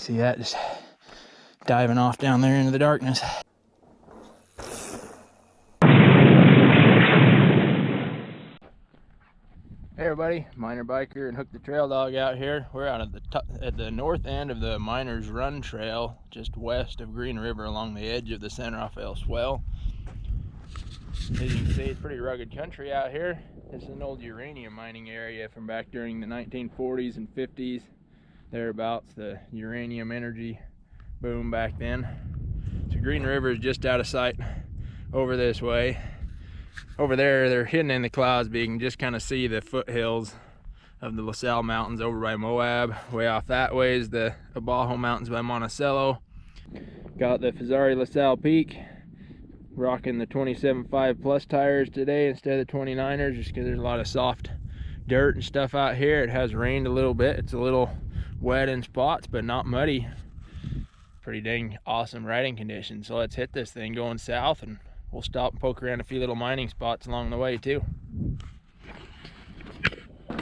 See that just diving off down there into the darkness. Hey everybody, MinerBiker and Hook the Trail Dog out here. We're out at the north end of the Miners Run Trail, just west of Green River along the edge of the San Rafael Swell. As you can see, it's pretty rugged country out here. This is an old uranium mining area from back during the 1940s and 50s. Thereabouts, the uranium energy boom back then. So Green River is just out of sight over this way. Over there, they're hidden in the clouds, but you can just kind of see the foothills of the La Salle Mountains over by Moab. Way off that way is the Abajo Mountains by Monticello. Got the Fezzari La Salle Peak. Rocking the 27.5 plus tires today instead of the 29ers, just because there's a lot of soft dirt and stuff out here. It has rained a little bit. It's a little wet in spots, but not muddy. Pretty dang awesome riding conditions. So let's hit this thing going south, and we'll stop and poke around a few little mining spots along the way too. All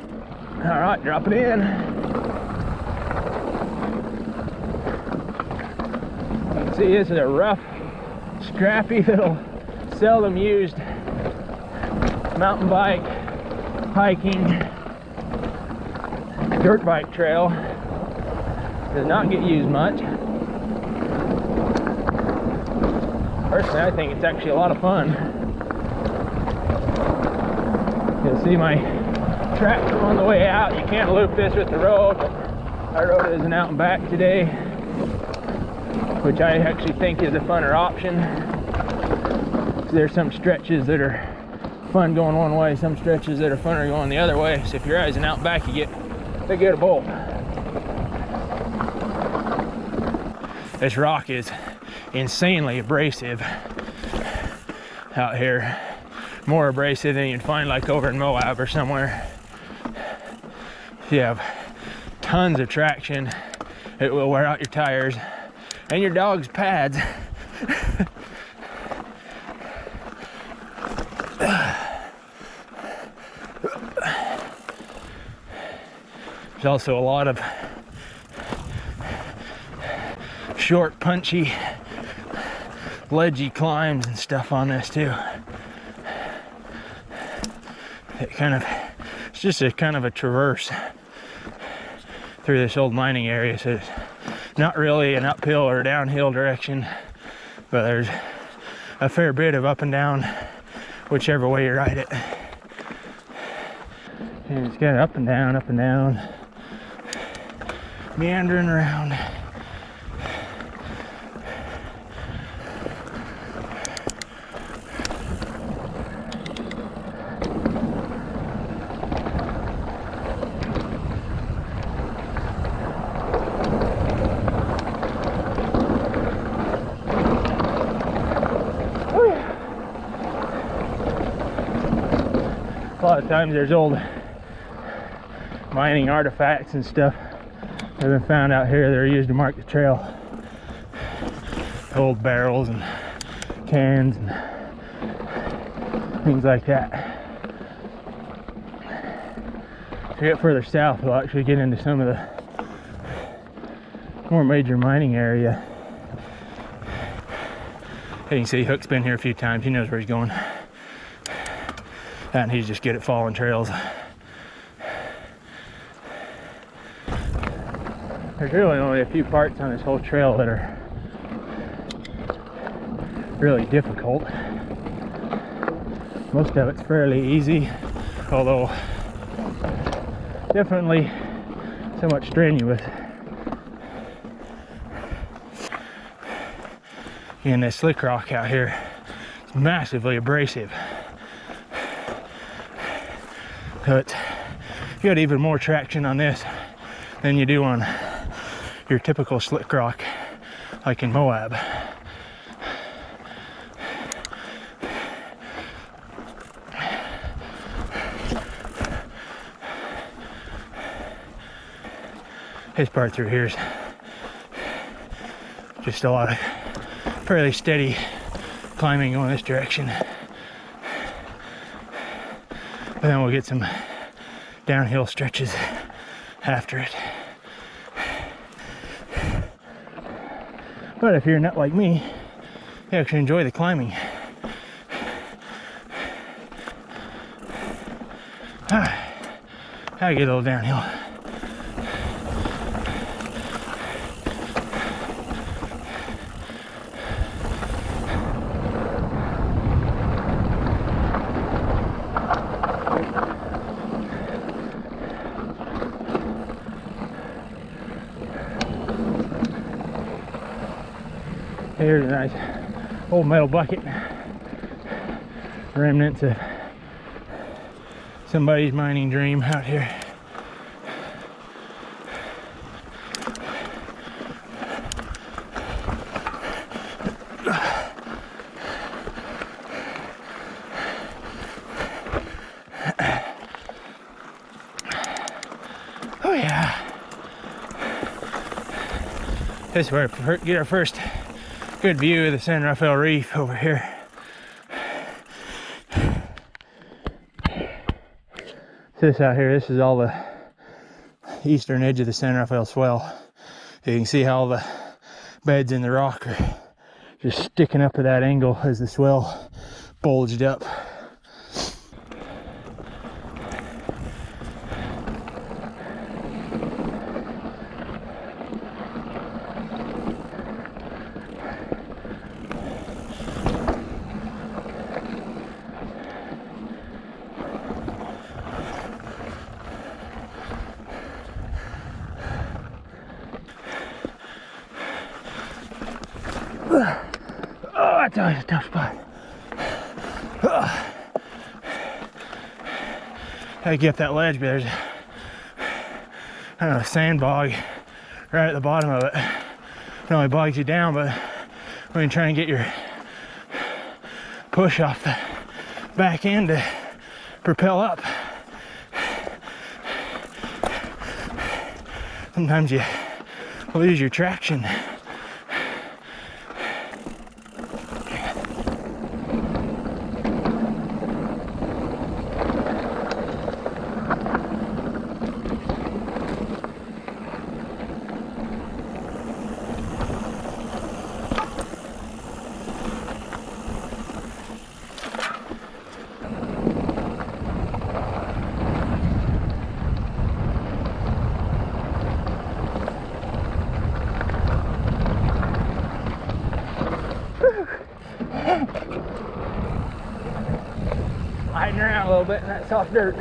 right, drop it in. You can see this is a rough, scrappy little, seldom used mountain bike, hiking, dirt bike trail. Does not get used much. Personally, I think it's actually a lot of fun. You'll see my tractor on the way out. You can't loop this with the road, but I rode it as an out and back today, which I actually think is a funner option. There's some stretches that are fun going one way, some stretches that are funner going the other way. So if you're as an out and back, you get a both. This rock is insanely abrasive out here, more abrasive than you'd find like over in Moab or somewhere. If you have tons of traction, it will wear out your tires and your dog's pads. There's also a lot of short, punchy, ledgy climbs and stuff on this too. It's just a kind of a traverse through this old mining area, so it's not really an uphill or downhill direction, but there's a fair bit of up and down whichever way you ride it. And it's got up and down, meandering around. A lot of times there's old mining artifacts and stuff that have been found out here that are used to mark the trail. Old barrels and cans and things like that. As we get further south, we'll actually get into some of the more major mining area. You can see Hook's been here a few times. He knows where he's going. And he's just good at following trails. There's really only a few parts on this whole trail that are really difficult. Most of it's fairly easy, although definitely somewhat strenuous. And this slick rock out here is massively abrasive. But you got even more traction on this than you do on your typical slick rock like in Moab. This part through here is just a lot of fairly steady climbing going this direction. But then we'll get some downhill stretches after it. But if you're not like me, you actually enjoy the climbing. I get a little downhill. Here's a nice old metal bucket, remnants of somebody's mining dream out here. Oh yeah, this is where we get our first good view of the San Rafael Reef over here. This out here, this is all the eastern edge of the San Rafael Swell. You can see how all the beds in the rock are just sticking up at that angle as the swell bulged up. Oh, that's always a tough spot. I get up that ledge, but there's a sand bog right at the bottom of it. It only bogs you down, but when you try and get your push off the back end to propel up, sometimes you lose your traction. Hiding around a little bit in that soft dirt.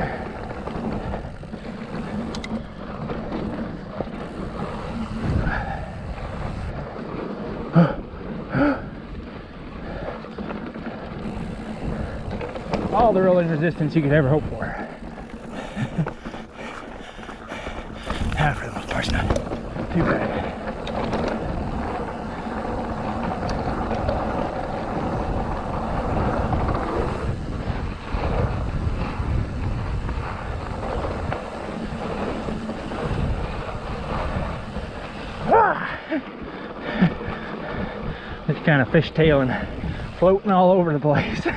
All the rolling resistance you could ever hope for. For the most part, it's not too bad. Just kind of fishtailing, floating all over the place.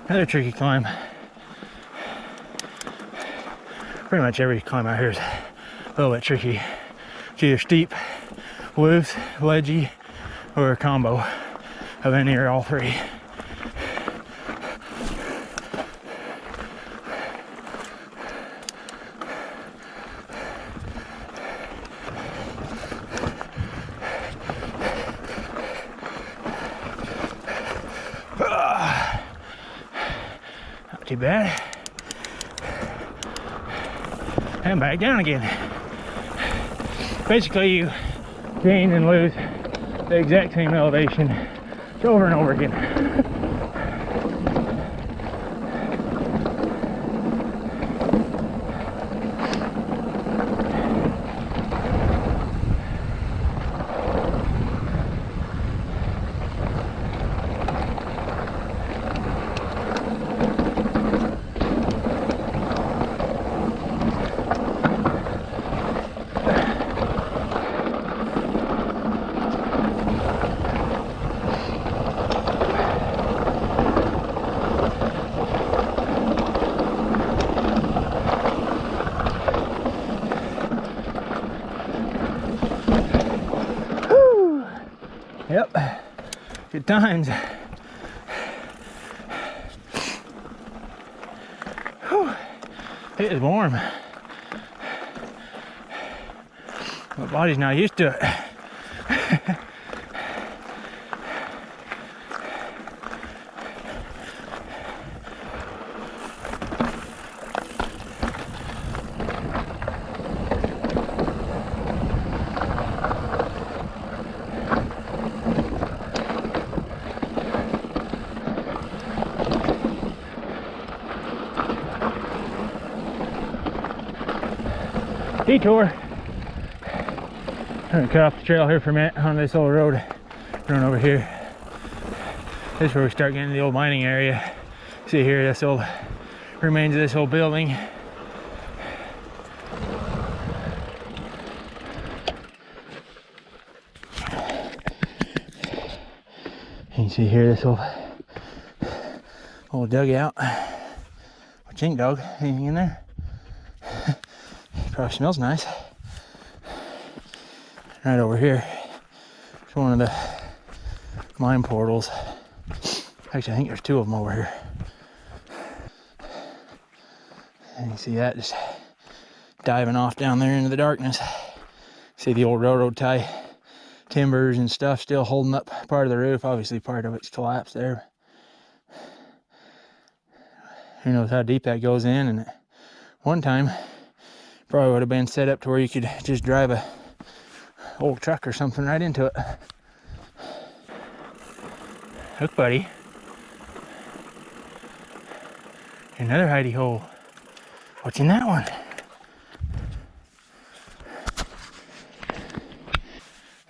Another tricky climb. Pretty much every climb out here is a little bit tricky. It's either steep, loose, ledgy, or a combo of any or all three. Not too bad. And back down again. Basically, you gain and lose the exact same elevation over and over again. Yep, good times. Whew. It is warm. My body's not used to it. Detour. I'm gonna cut off the trail here for a minute on this old road. Run over here. This is where we start getting to the old mining area. See here, this old remains of this old building. You can see here this old dugout. What you think, dog? Anything in there? Probably smells nice. Right over here, it's one of the mine portals. Actually, I think there's two of them over here. And you see that just diving off down there into the darkness. See the old railroad tie timbers and stuff still holding up part of the roof. Obviously, part of it's collapsed there. Who knows how deep that goes in? And at one time, probably would have been set up to where you could just drive a old truck or something right into it. Look, buddy. Another hidey hole. What's in that one?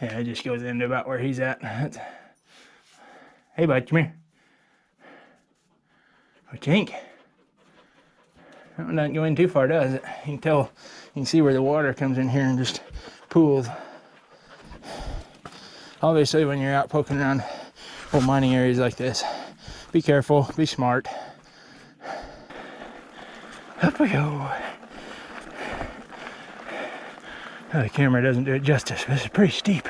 Yeah, it just goes into about where he's at. Hey, bud, come here. What you think? That one doesn't go in too far, does it? You can tell, you can see where the water comes in here and just pools. Obviously, when you're out poking around old mining areas like this, be careful, be smart. Up we go. Oh, the camera doesn't do it justice. This is pretty steep.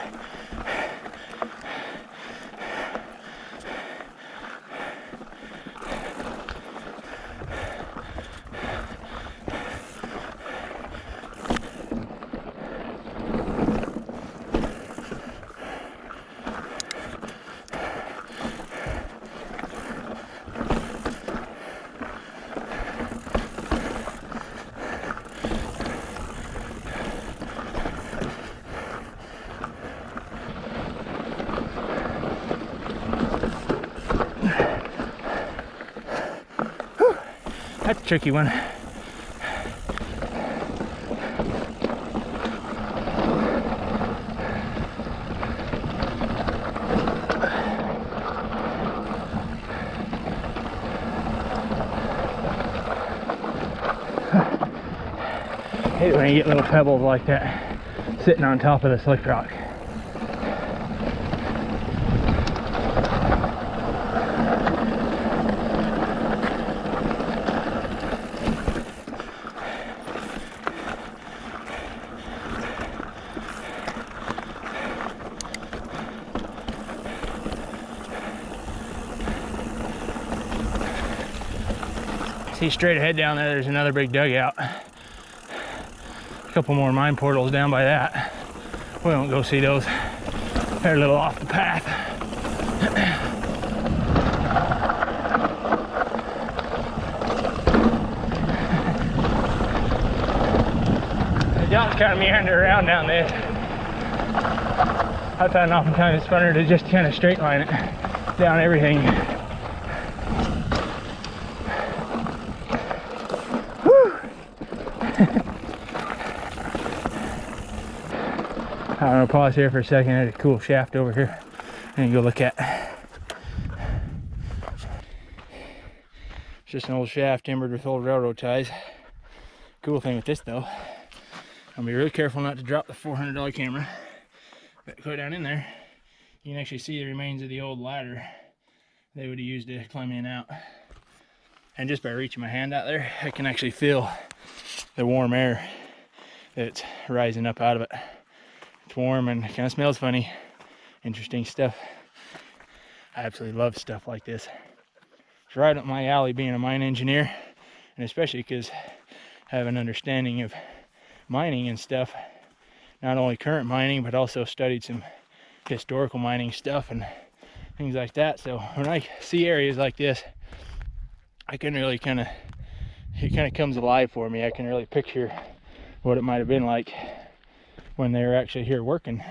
That's a tricky one. I hate when you get little pebbles like that sitting on top of the slick rock. See straight ahead down there, there's another big dugout. A couple more mine portals down by that. We won't go see those. They're a little off the path. The dumps kind of meander around down this. I find oftentimes it's funner to just kind of straight line it down everything. I'm gonna pause here for a second. There's a cool shaft over here and go look at. It's just an old shaft timbered with old railroad ties. Cool thing with this though, I'll be really careful not to drop the $400 camera. But go down in there, you can actually see the remains of the old ladder they would have used to climb in and out. And just by reaching my hand out there, I can actually feel the warm air that's rising up out of it. It's warm and it kind of smells funny, interesting stuff. I absolutely love stuff like this. It's right up my alley being a mine engineer, and especially because I have an understanding of mining and stuff. Not only current mining, but also studied some historical mining stuff and things like that. So when I see areas like this, I can really it kind of comes alive for me. I can really picture what it might have been like when they were actually here working,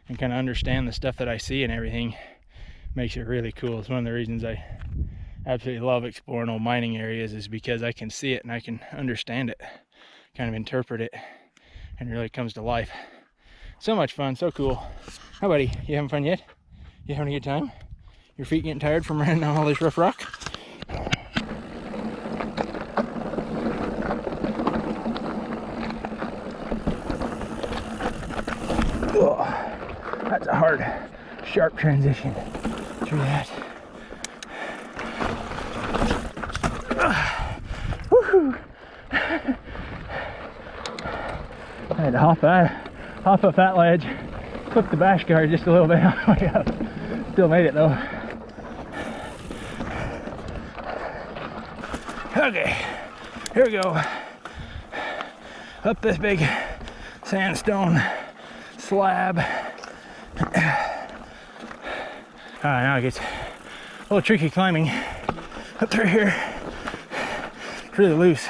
and kind of understand the stuff that I see and everything. Makes it really cool. It's one of the reasons I absolutely love exploring old mining areas, is because I can see it and I can understand it, kind of interpret it, and it really comes to life. So much fun, so cool. How buddy, you having fun yet? You having a good time? Your feet getting tired from running on all this rough rock? Oh, that's a hard, sharp transition through that. Woohoo! I had to hop off that ledge, flip the bash guard just a little bit on the way up. Still made it though. Okay, here we go. Up this big sandstone slab. Now it gets a little tricky climbing up through here. It's really loose.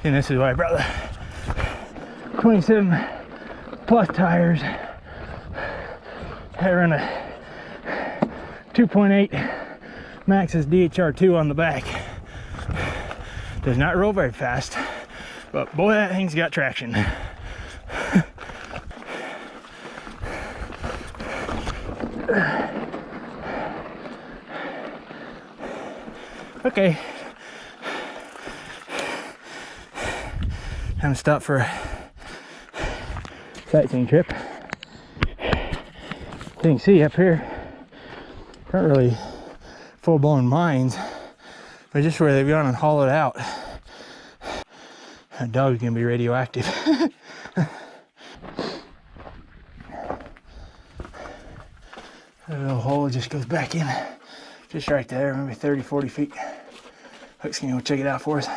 And this is why I brought the 27 plus tires. I run a 2.8 Maxxis DHR2 on the back. Does not roll very fast, but boy, that thing's got traction. Okay, time to stop for a sightseeing trip. You can see up here, not really full-blown mines, but just where they've gone and hollowed out. That dog's gonna be radioactive. That little hole just goes back in, just right there, maybe 30-40 feet. Hook's gonna go check it out for us.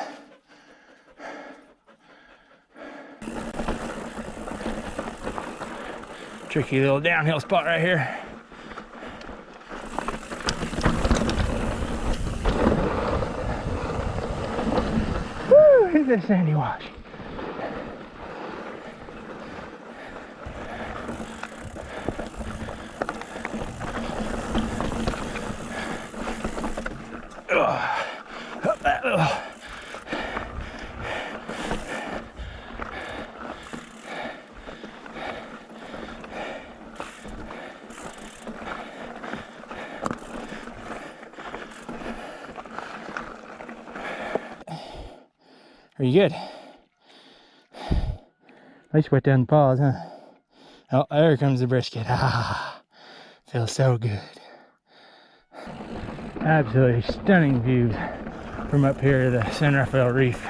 Tricky little downhill spot right here. Woo, here's that sandy wash. Up that little. Are you good? Nice wet down the paws, huh? Oh, there comes the brisket. Ah, feels so good. Absolutely stunning views from up here to the San Rafael Reef.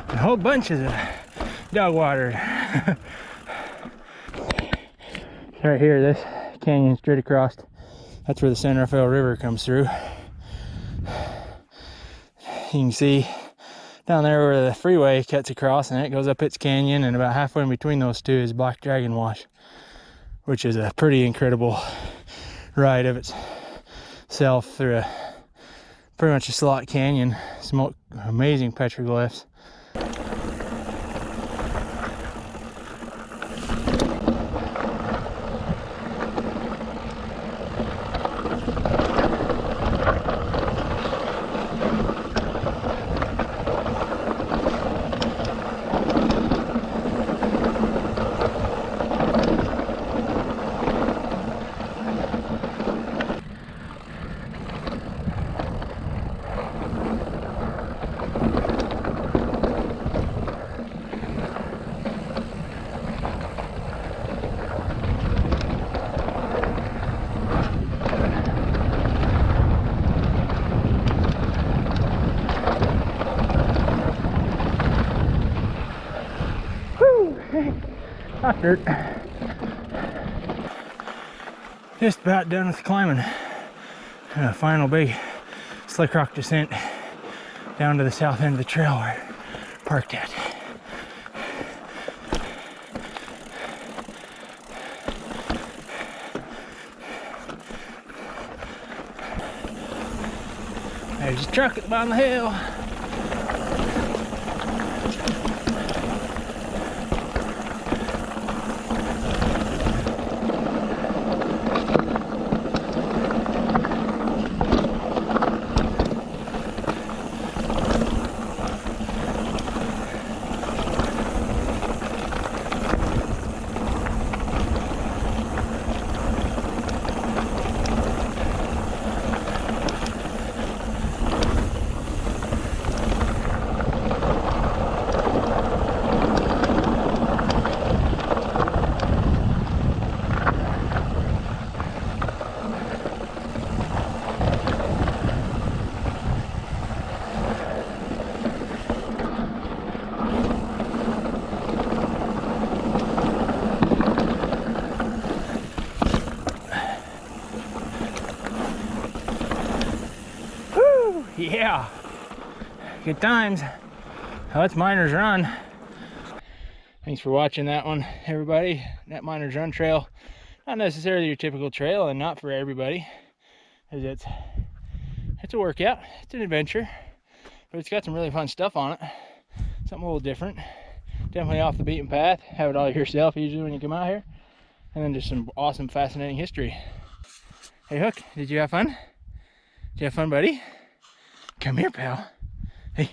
A whole bunch of dog water. Right here, this canyon straight across, that's where the San Rafael River comes through. You can see down there where the freeway cuts across and it goes up its canyon, and about halfway in between those two is Black Dragon Wash, which is a pretty incredible ride of itself through pretty much a slot canyon. Some amazing petroglyphs. dirt. Just about done with climbing. And a final big slick rock descent down to the south end of the trail where we're parked at. There's a truck at the bottom of the hill. Yeah, good times. Well, that's Miners Run. Thanks for watching that one, everybody. That Miners Run trail, not necessarily your typical trail and not for everybody, as it's a workout, it's an adventure, but it's got some really fun stuff on it. Something a little different, definitely off the beaten path. Have it all yourself usually when you come out here, and then just some awesome, fascinating history. Hey Hook, did you have fun? Did you have fun, buddy? Come here, pal. Hey,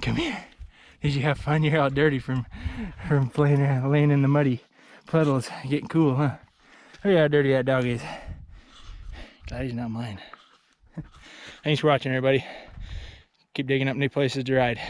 come here. Did you have fun? You're all dirty from playing around, laying in the muddy puddles, getting cool, huh? Look at how dirty that dog is. Glad he's not mine. Thanks for watching, everybody. Keep digging up new places to ride.